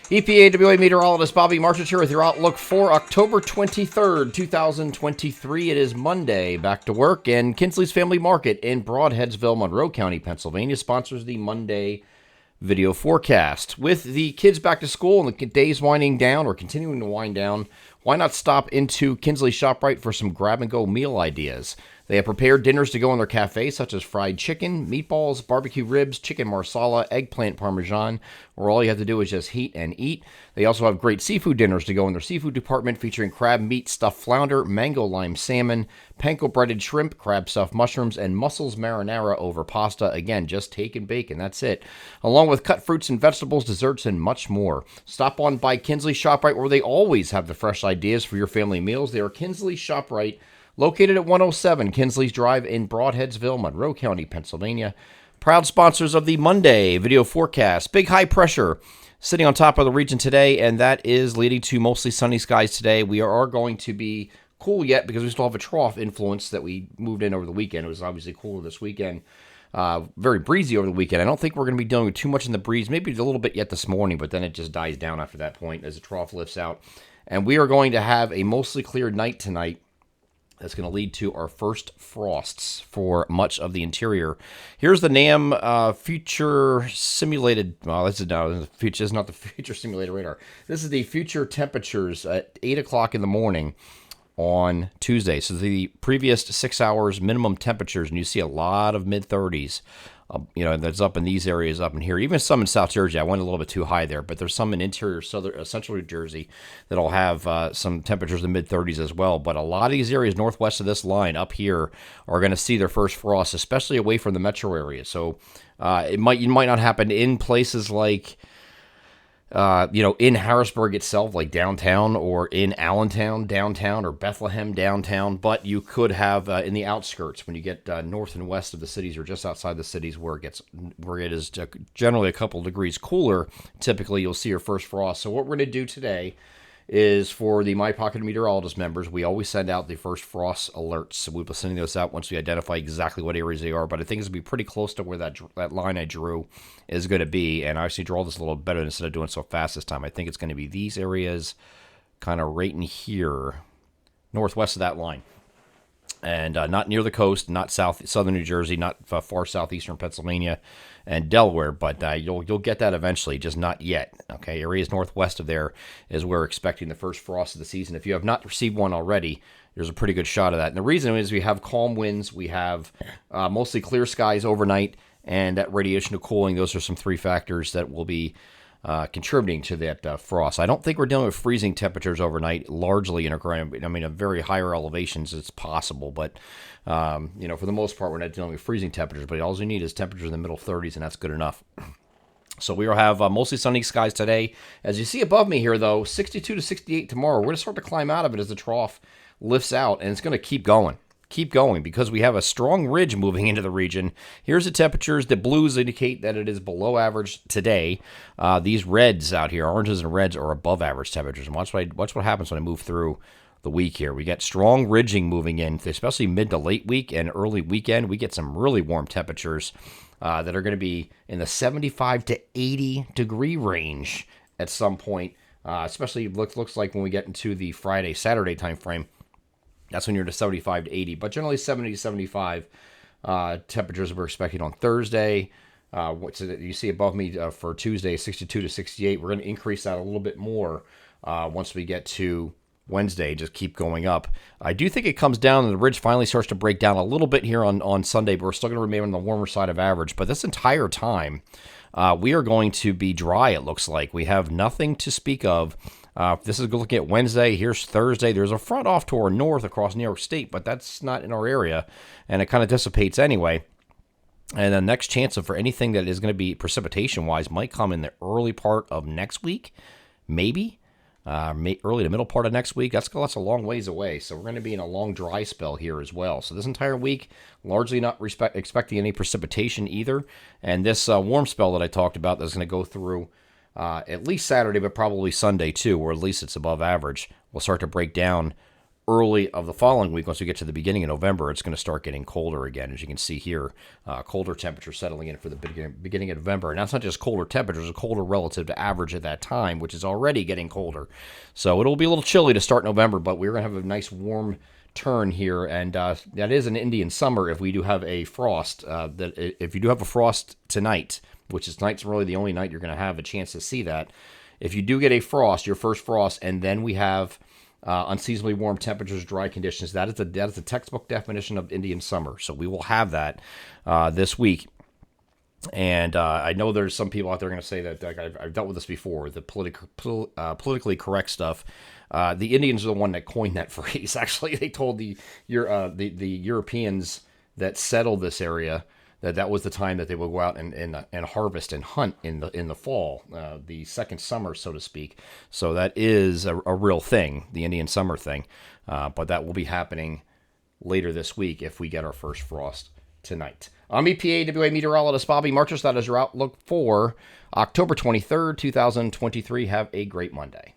EPAWA meteorologist Bobby Marchich here with your outlook for October 23rd, 2023. It is Monday. Back to work, and Kinsley's Family Market in Broadheadsville, Monroe County, Pennsylvania sponsors the Monday video forecast. With the kids back to school and the days winding down or continuing to wind down, why not stop into Kinsley ShopRite for some grab-and-go meal ideas? They have prepared dinners to go in their cafe, such as fried chicken, meatballs, barbecue ribs, chicken marsala, eggplant parmesan, where all you have to do is just heat and eat. They also have great seafood dinners to go in their seafood department, featuring crab meat stuffed flounder, mango lime salmon, panko breaded shrimp, crab stuffed mushrooms, and mussels marinara over pasta. Again, just take and bake, and that's it. Along with cut fruits and vegetables, desserts, and much more. Stop on by Kinsley ShopRite, where they always have the fresh ideas for your family meals. They are Kinsley ShopRite, located at 107 Kinsley's Drive in Broadheadsville, Monroe County, Pennsylvania. Proud sponsors of the Monday video forecast. Big high pressure sitting on top of the region today, and that is leading to mostly sunny skies today. We are going to be cool yet because we still have a trough influence that we moved in over the weekend. It was obviously cooler this weekend. Very breezy over the weekend. I don't think we're going to be dealing with too much in the breeze. Maybe a little bit yet this morning, but then it just dies down after that point as the trough lifts out. And we are going to have a mostly clear night tonight. That's going to lead to our first frosts for much of the interior. Here's the NAM future simulated. Well, this is not the future simulated radar. This is the future temperatures at 8 o'clock in the morning on Tuesday. So the previous 6 hours minimum temperatures, and you see a lot of mid-30s. That's up in these areas up in here. Even some in South Jersey. I went a little bit too high there, but there's some in interior central New Jersey that'll have some temperatures in the mid-30s as well. But a lot of these areas northwest of this line up here are going to see their first frost, especially away from the metro area. So it might not happen in places like in Harrisburg itself, like downtown, or in Allentown downtown, or Bethlehem downtown, but you could have in the outskirts when you get north and west of the cities, or just outside the cities where it is generally a couple degrees cooler. Typically, you'll see your first frost. So what we're going to do today is, for the My Pocket Meteorologist members, we always send out the first frost alerts. So we'll be sending those out once we identify exactly what areas they are, but I think it's going to be pretty close to where that line I drew is going to be, and I actually draw this a little better instead of doing so fast this time. I think it's going to be these areas kind of right in here, northwest of that line. And not near the coast, not southern New Jersey, not far southeastern Pennsylvania and Delaware, but you'll get that eventually, just not yet. Okay, areas northwest of there is where we're expecting the first frost of the season. If you have not received one already, there's a pretty good shot of that. And the reason is we have calm winds, we have mostly clear skies overnight, and that radiation to cooling. Those are some three factors that will be contributing to that frost. I don't think we're dealing with freezing temperatures overnight, largely in a very higher elevations it's possible, but for the most part we're not dealing with freezing temperatures, but all you need is temperatures in the middle 30s, and that's good enough. So we will have mostly sunny skies today. As you see above me here, though, 62 to 68 tomorrow. We're going to start to climb out of it as the trough lifts out, and it's going to keep going. Because we have a strong ridge moving into the region. Here's the temperatures. The blues indicate that it is below average today. These reds out here, oranges and reds, are above average temperatures. And watch what happens when I move through the week here. We get strong ridging moving in, especially mid to late week and early weekend. We get some really warm temperatures that are going to be in the 75 to 80 degree range at some point, especially looks like when we get into the Friday, Saturday time frame. That's when you're to 75 to 80, but generally 70 to 75 temperatures we're expecting on Thursday. What you see above me for Tuesday, 62 to 68. We're going to increase that a little bit more once we get to Wednesday. Just keep going up. I do think it comes down, and the ridge finally starts to break down a little bit here on Sunday, but we're still going to remain on the warmer side of average. But this entire time, we are going to be dry, it looks like. We have nothing to speak of. This is looking at Wednesday. Here's Thursday. There's a front off to our north across New York State, but that's not in our area, and it kind of dissipates anyway. And the next chance for anything that is going to be precipitation-wise might come in the early part of next week, maybe. Early to middle part of next week. That's a long ways away, so we're going to be in a long dry spell here as well. So this entire week, largely not expecting any precipitation either. And this warm spell that I talked about that's going to go through at least Saturday, but probably Sunday too, or at least it's above average, will start to break down early of the following week, once we get to the beginning of November, it's going to start getting colder again. As you can see here, colder temperatures settling in for the beginning of November. And that's not just colder temperatures, it's colder relative to average at that time, which is already getting colder. So it'll be a little chilly to start November, but we're going to have a nice warm turn here. And that is an Indian summer if we do have a frost. If you do have a frost tonight, which is tonight's really the only night you're going to have a chance to see that. If you do get a frost, your first frost, and then we have unseasonably warm temperatures, dry conditions. That is the textbook definition of Indian summer. So we will have that this week. And I know there's some people out there going to say that I've dealt with this before, the politically correct stuff. The Indians are the one that coined that phrase. Actually, they told the Europeans that settled this area that was the time that they would go out and harvest and hunt in the fall, the second summer, so to speak. So that is a real thing, the Indian summer thing. But that will be happening later this week if we get our first frost tonight. I'm EPAWA meteorologist Bobby Marchus. That is your outlook for October 23rd, 2023. Have a great Monday.